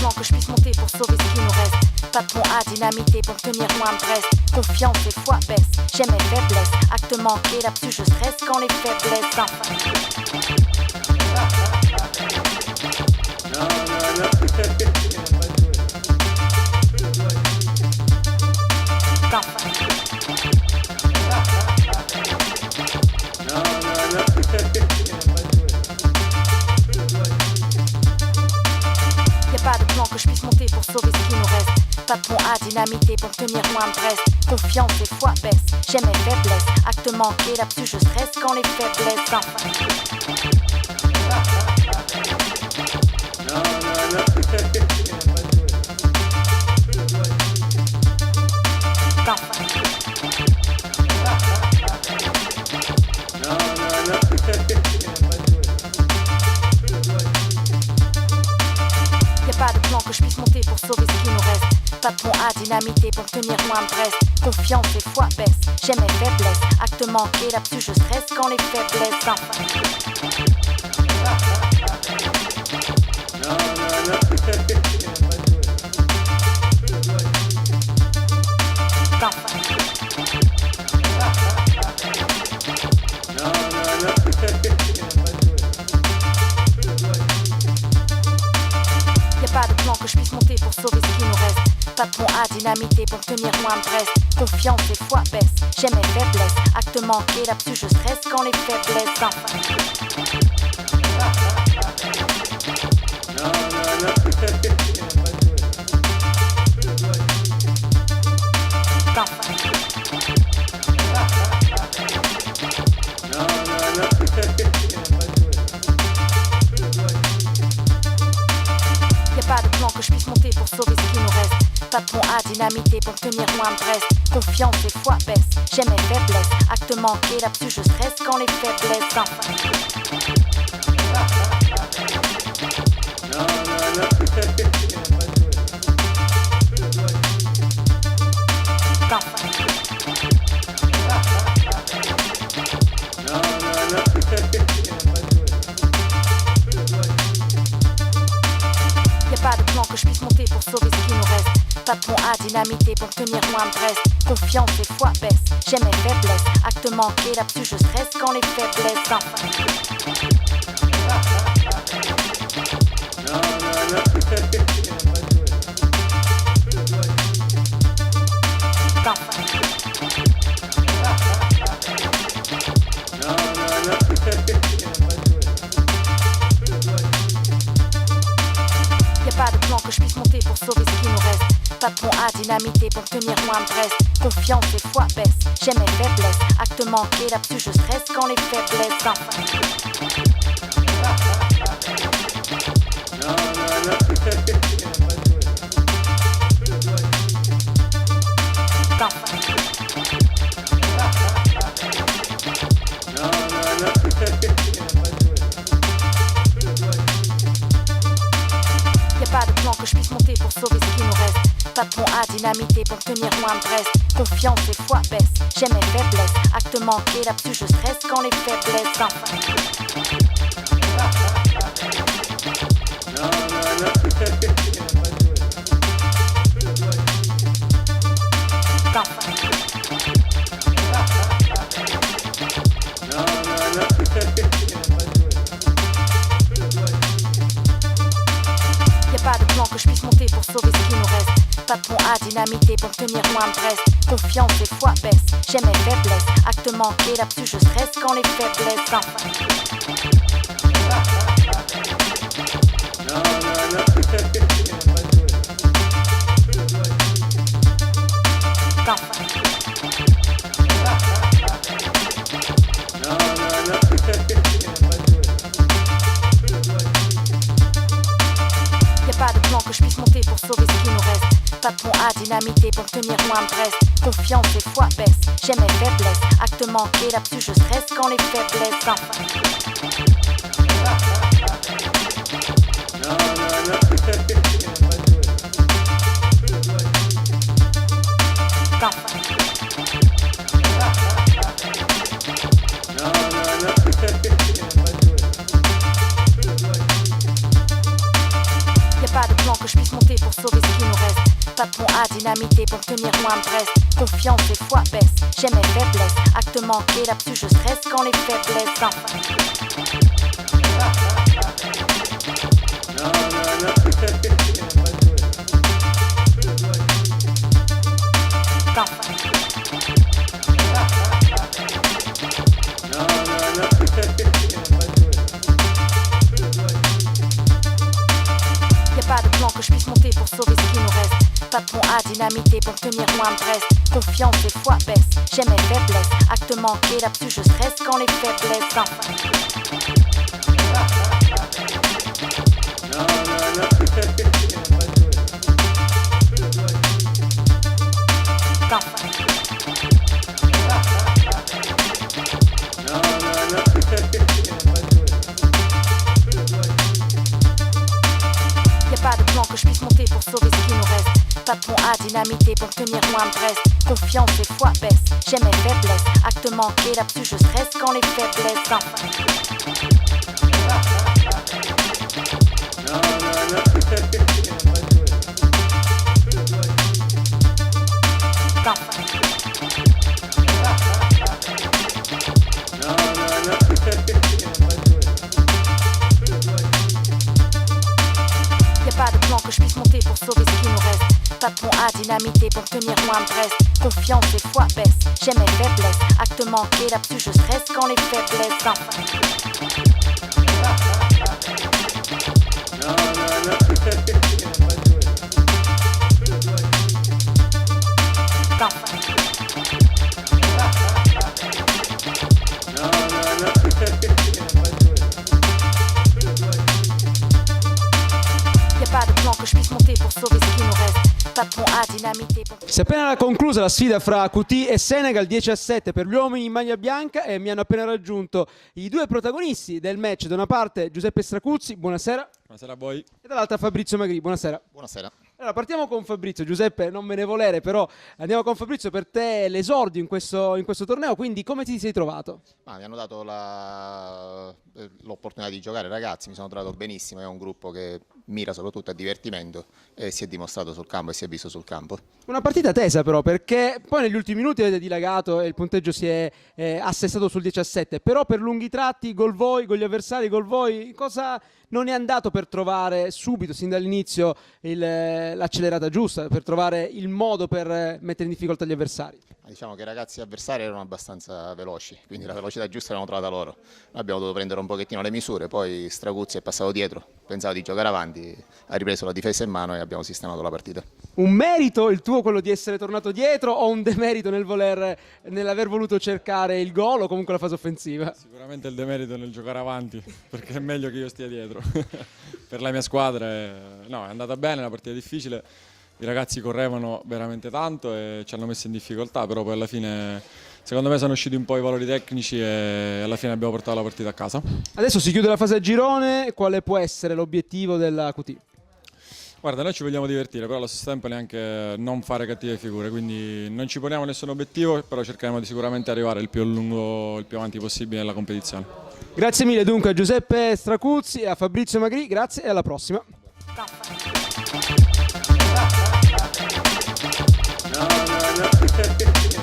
plan que je puisse monter pour sauver ce qui nous reste. Pas de pont à dynamiter pour tenir loin de Brest. Confiance et foi baisse, j'aime mes faiblesses. Acte manqué, là-dessus je stresse quand les faiblesses enfin. Y'a pas de plan que je puisse monter pour sauver ce qui nous reste. Pas de pont à dynamiter pour tenir loin de Brest. Confiance et foi baisse, j'aime mes faiblesses. Acte manqué, là-dessus je stresse quand les faiblesses enfin. Y'a pas de plan que je puisse monter pour sauver ce qui nous reste. Pas de pont à dynamiter pour tenir loin de Brest. Confiance et foi baisse, j'aime mes faiblesses. Acte manqué, là-dessus je stresse quand les faiblesses enfin. Y'a pas de plan que je puisse monter pour sauver ce qui nous reste. Pas de pont à dynamiter pour tenir loin de Brest. Confiance et foi baisse, j'aime mes faiblesses. Acte manqué, là-dessus je stresse quand les faiblesses enfin. Y'a pas de plan que je puisse monter pour sauver ce qui nous reste. Pas de pont à dynamiter pour tenir loin de Brest. Confiance et foi baisse, j'aime mes faiblesses. Acte manqué, là-dessus je stresse quand les faiblesses enfin. Y'a pas de plan que je puisse monter pour sauver ce qui nous reste. Pas de pont à dynamiter pour tenir loin de Brest. Confiance et foi baisse, j'aime mes faiblesses. Acte manqué, là-dessus je stresse quand les faiblesses enfin. Y'a pas de plan que je puisse monter pour sauver ce qui nous reste. Pas de pont à dynamiter pour tenir loin de Brest. Confiance et foi baisse, j'aime mes faiblesses. Acte manqué, là-dessus je stresse quand les faiblesses enfin. Y'a pas de plan que je puisse monter pour sauver ce qui nous reste. Pas de pont à dynamiter pour tenir loin de Brest. Confiance et foi baisse, j'aime mes faiblesses. Acte manqué, là-dessus je stresse quand les faiblesses enfin. Y'a pas de plan que je puisse monter pour sauver ce qui nous reste. Pas de pont à dynamiter pour tenir loin de Brest. Confiance et foi baisse, j'aime mes faiblesses. Acte manqué, là-dessus je stresse quand les faiblesses enfin. Y'a pas de plan que je puisse monter pour sauver ce qui nous reste. Pas de pont à dynamiter pour tenir loin de Brest. Confiance et foi baisse, j'aime mes faiblesses. Acte manqué, là-dessus je stresse quand les faiblesses enfin. Y'a pas de plan que je puisse monter à dynamiter pour tenir loin de Brest. Confiance et foi baisse, j'ai mes faiblesses. Acte manqué, là-dessus je stresse quand les faiblesses enfin. Y'a pas de plan que je puisse monter pour sauver ce qui nous reste. Pas de pont à dynamiter pour tenir loin de Brest. Confiance et foi baisse, j'ai mes faiblesses. Acte manqué, là-dessus je stresse quand les faiblesses enfin. Y'a pas de plan que je puisse monter pour sauver ce qui nous reste. Pas de pont à dynamiter pour tenir loin de Brest. Confiance et foi baisse, j'ai mes faiblesses. Acte manqué, là-dessus je stresse quand les faiblesses enfin. Y'a pas de plan que je puisse monter pour sauver ce qui nous reste. Pas de pont à dynamiter pour tenir loin de Brest. Confiance et foi baisse, j'ai mes faiblesses. Acte manqué, là-dessus je stresse quand les faiblesses enfin. Y'a pas de plan que je puisse monter pour sauver ce qui nous reste. Pas de pont à dynamiter pour... Si è appena conclusa la sfida fra QT e Senegal, 10-7 per gli uomini in maglia bianca, e mi hanno appena raggiunto i due protagonisti del match. Da una parte Giuseppe Stracuzzi, buonasera. Buonasera a voi. E dall'altra Fabrizio Magri, buonasera. Buonasera. Allora, partiamo con Fabrizio. Giuseppe, non me ne volere, però andiamo con Fabrizio. Per te è l'esordio in questo torneo, quindi come ti sei trovato? Mi hanno dato l'opportunità di giocare, ragazzi, mi sono trovato benissimo, è un gruppo che mira soprattutto a divertimento e si è dimostrato sul campo e si è visto sul campo. Una partita tesa però, perché poi negli ultimi minuti avete dilagato e il punteggio si è assestato sul 10-7, però per lunghi tratti, gol voi, gol gli avversari, gol voi, cosa non è andato per trovare subito, sin dall'inizio, l'accelerata giusta, per trovare il modo per mettere in difficoltà gli avversari? Diciamo che i ragazzi avversari erano abbastanza veloci, quindi la velocità giusta l'abbiamo trovata loro. Noi abbiamo dovuto prendere un pochettino le misure, poi Stracuzzi è passato dietro, pensava di giocare avanti, ha ripreso la difesa in mano e abbiamo sistemato la partita. Un merito il tuo quello di essere tornato dietro, o un demerito nell'aver voluto cercare il gol o comunque la fase offensiva? Sicuramente il demerito nel giocare avanti, perché è meglio che io stia dietro. Per la mia squadra è andata bene, è una partita difficile. I ragazzi correvano veramente tanto e ci hanno messo in difficoltà, però poi alla fine secondo me sono usciti un po' i valori tecnici e alla fine abbiamo portato la partita a casa. Adesso si chiude la fase a girone, quale può essere l'obiettivo della QT? Guarda, noi ci vogliamo divertire, però allo stesso tempo neanche non fare cattive figure, quindi non ci poniamo nessun obiettivo, però cercheremo di sicuramente arrivare il più avanti possibile nella competizione. Grazie mille dunque a Giuseppe Stracuzzi e a Fabrizio Magri, grazie e alla prossima. No.